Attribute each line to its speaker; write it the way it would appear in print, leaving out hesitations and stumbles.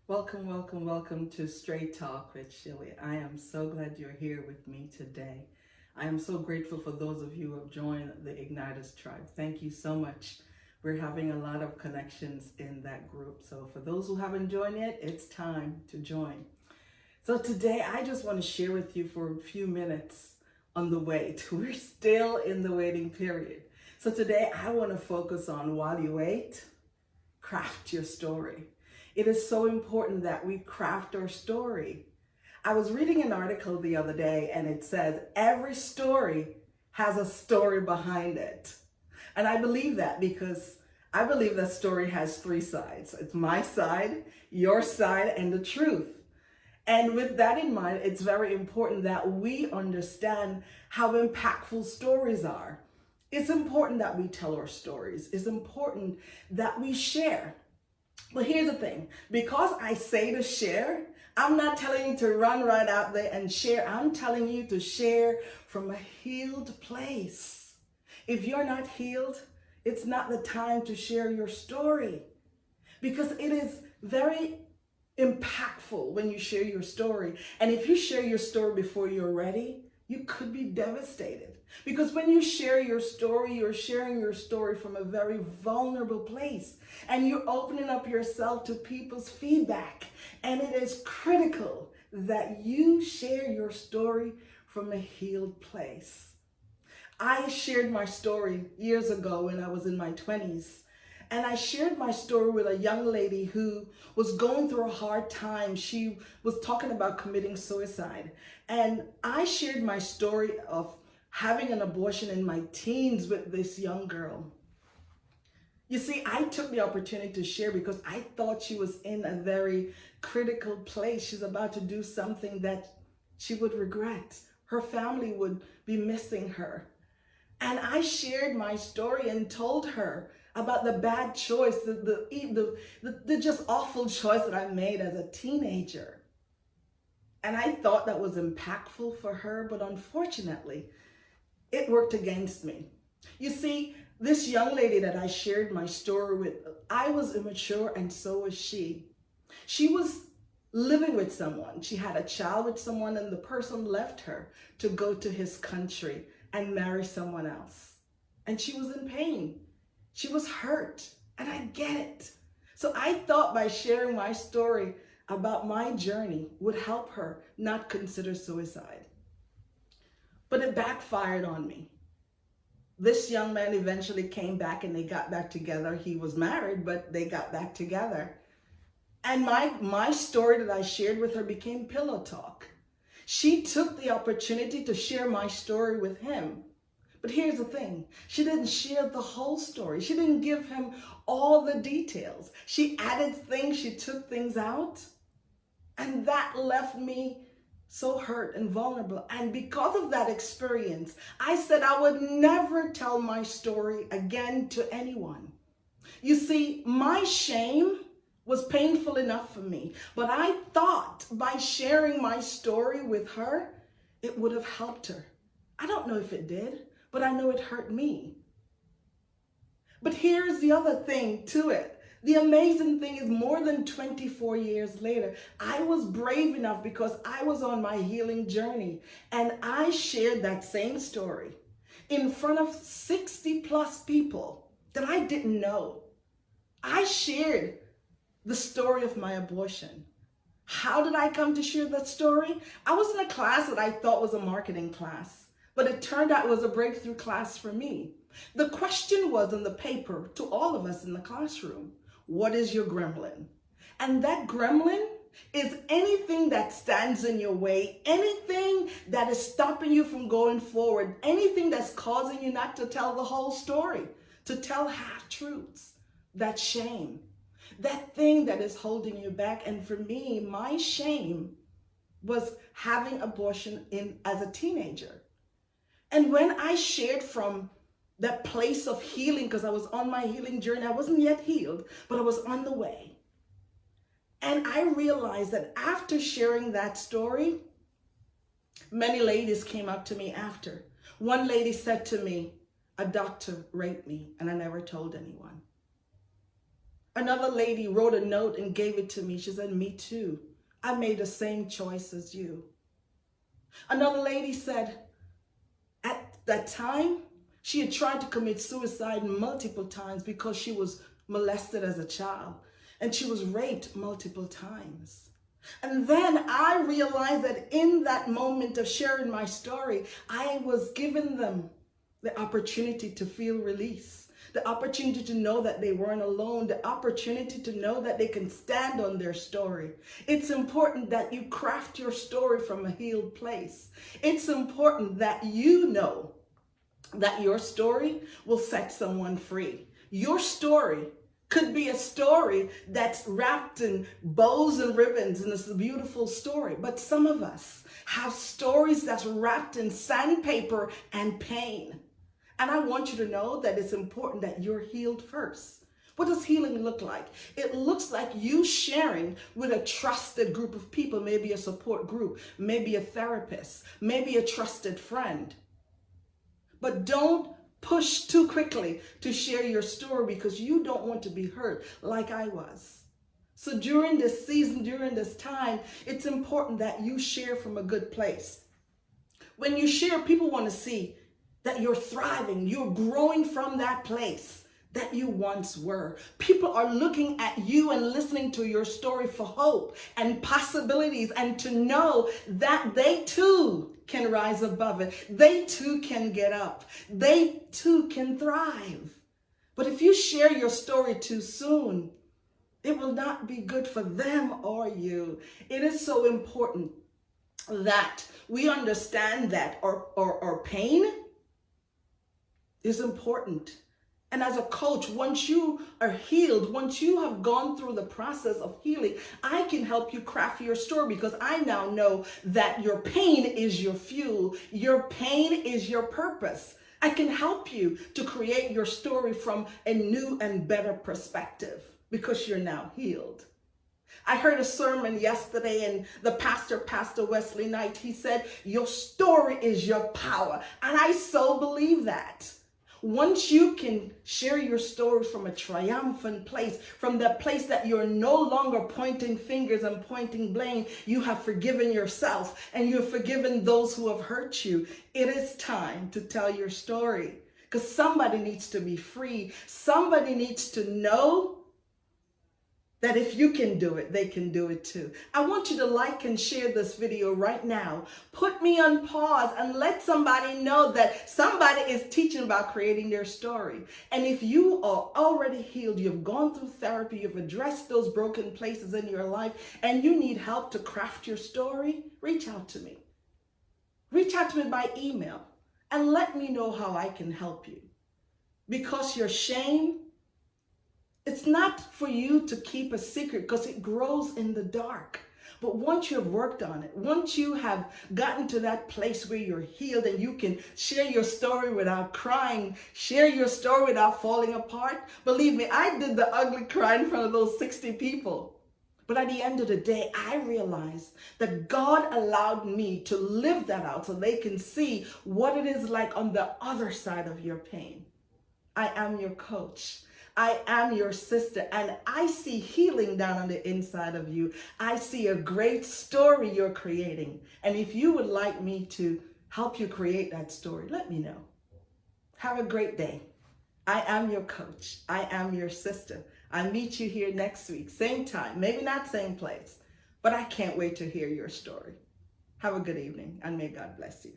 Speaker 1: Welcome to Straight Talk with Shilly. I am so glad you're here with me today. I am so grateful for those of you who have joined the Igniters tribe. Thank you so much. We're having a lot of connections in that group. So for those who haven't joined yet, it's time to join. So today I just want to share with you for a few minutes on the wait. We're still in the waiting period. So today I want to focus on while you wait, craft your story. It is so important that we craft our story. I was reading an article the other day and it says every story has a story behind it. And I believe that because I believe that story has three sides. It's my side, your side, and the truth. And with that in mind, it's very important that we understand how impactful stories are. It's important that we tell our stories. It's important that we share. But here's the thing, because I say to share, I'm not telling you to run right out there and share. I'm telling you to share from a healed place. If you're not healed, it's not the time to share your story, because it is very impactful when you share your story. And if you share your story before you're ready, you could be devastated. Because when you share your story, you're sharing your story from a very vulnerable place. And you're opening up yourself to people's feedback. And it is critical that you share your story from a healed place. I shared my story years ago when I was in my 20s. And I shared my story with a young lady who was going through a hard time. She was talking about committing suicide. And I shared my story of having an abortion in my teens with this young girl. You see, I took the opportunity to share because I thought she was in a very critical place. She's about to do something that she would regret. Her family would be missing her. And I shared my story and told her about the bad choice, the just awful choice that I made as a teenager. And I thought that was impactful for her, but unfortunately, it worked against me. You see, this young lady that I shared my story with, I was immature and so was she. She was living with someone. She had a child with someone and the person left her to go to his country and marry someone else. And she was in pain. She was hurt, and I get it. So I thought by sharing my story about my journey would help her not consider suicide. But it backfired on me. This young man eventually came back and they got back together. He was married, but they got back together. And my story that I shared with her became pillow talk. She took the opportunity to share my story with him. But here's the thing, she didn't share the whole story. She didn't give him all the details. She added things, she took things out, and that left me so hurt and vulnerable. And because of that experience, I said I would never tell my story again to anyone. You see, my shame was painful enough for me, but I thought by sharing my story with her, it would have helped her. I don't know if it did, but I know it hurt me. But here's the other thing to it. The amazing thing is more than 24 years later, I was brave enough because I was on my healing journey and I shared that same story in front of 60 plus people that I didn't know. I shared the story of my abortion. How did I come to share that story? I was in a class that I thought was a marketing class, but it turned out it was a breakthrough class for me. The question was in the paper to all of us in the classroom, what is your gremlin? And that gremlin is anything that stands in your way, anything that is stopping you from going forward, anything that's causing you not to tell the whole story, to tell half-truths, that shame, that thing that is holding you back. And for me, my shame was having abortion as a teenager. And when I shared from that place of healing, because I was on my healing journey, I wasn't yet healed, but I was on the way. And I realized that after sharing that story, many ladies came up to me after. One lady said to me, a doctor raped me and I never told anyone. Another lady wrote a note and gave it to me. She said, me too. I made the same choice as you. Another lady said, at that time, she had tried to commit suicide multiple times because she was molested as a child and she was raped multiple times. And then I realized that in that moment of sharing my story, I was giving them the opportunity to feel release, the opportunity to know that they weren't alone, the opportunity to know that they can stand on their story. It's important that you craft your story from a healed place. It's important that you know that your story will set someone free. Your story could be a story that's wrapped in bows and ribbons, and it's a beautiful story. But some of us have stories that's wrapped in sandpaper and pain. And I want you to know that it's important that you're healed first. What does healing look like? It looks like you sharing with a trusted group of people, maybe a support group, maybe a therapist, maybe a trusted friend. But don't push too quickly to share your story because you don't want to be hurt like I was. So during this season, during this time, it's important that you share from a good place. When you share, people want to see that you're thriving, you're growing from that place that you once were. People are looking at you and listening to your story for hope and possibilities and to know that they too can rise above it. They too can get up. They too can thrive. But if you share your story too soon, it will not be good for them or you. It is so important that we understand that our pain is important. And as a coach, once you are healed, once you have gone through the process of healing, I can help you craft your story because I now know that your pain is your fuel. Your pain is your purpose. I can help you to create your story from a new and better perspective because you're now healed. I heard a sermon yesterday and the Pastor Wesley Knight, he said, your story is your power. And I so believe that. Once you can share your story from a triumphant place, from that place that you're no longer pointing fingers and pointing blame, you have forgiven yourself and you've forgiven those who have hurt you. It is time to tell your story because somebody needs to be free. Somebody needs to know that if you can do it, they can do it too. I want you to like and share this video right now. Put me on pause and let somebody know that somebody is teaching about creating their story. And if you are already healed, you've gone through therapy, you've addressed those broken places in your life, and you need help to craft your story, reach out to me. Reach out to me by email and let me know how I can help you. Because your shame, it's not for you to keep a secret because it grows in the dark. But once you have worked on it, once you have gotten to that place where you're healed and you can share your story without crying, share your story without falling apart, believe me, I did the ugly cry in front of those 60 people. But at the end of the day, I realized that God allowed me to live that out so they can see what it is like on the other side of your pain. I am your coach. I am your sister, and I see healing down on the inside of you. I see a great story you're creating. And if you would like me to help you create that story, let me know. Have a great day. I am your coach. I am your sister. I'll meet you here next week, same time, maybe not same place, but I can't wait to hear your story. Have a good evening, and may God bless you.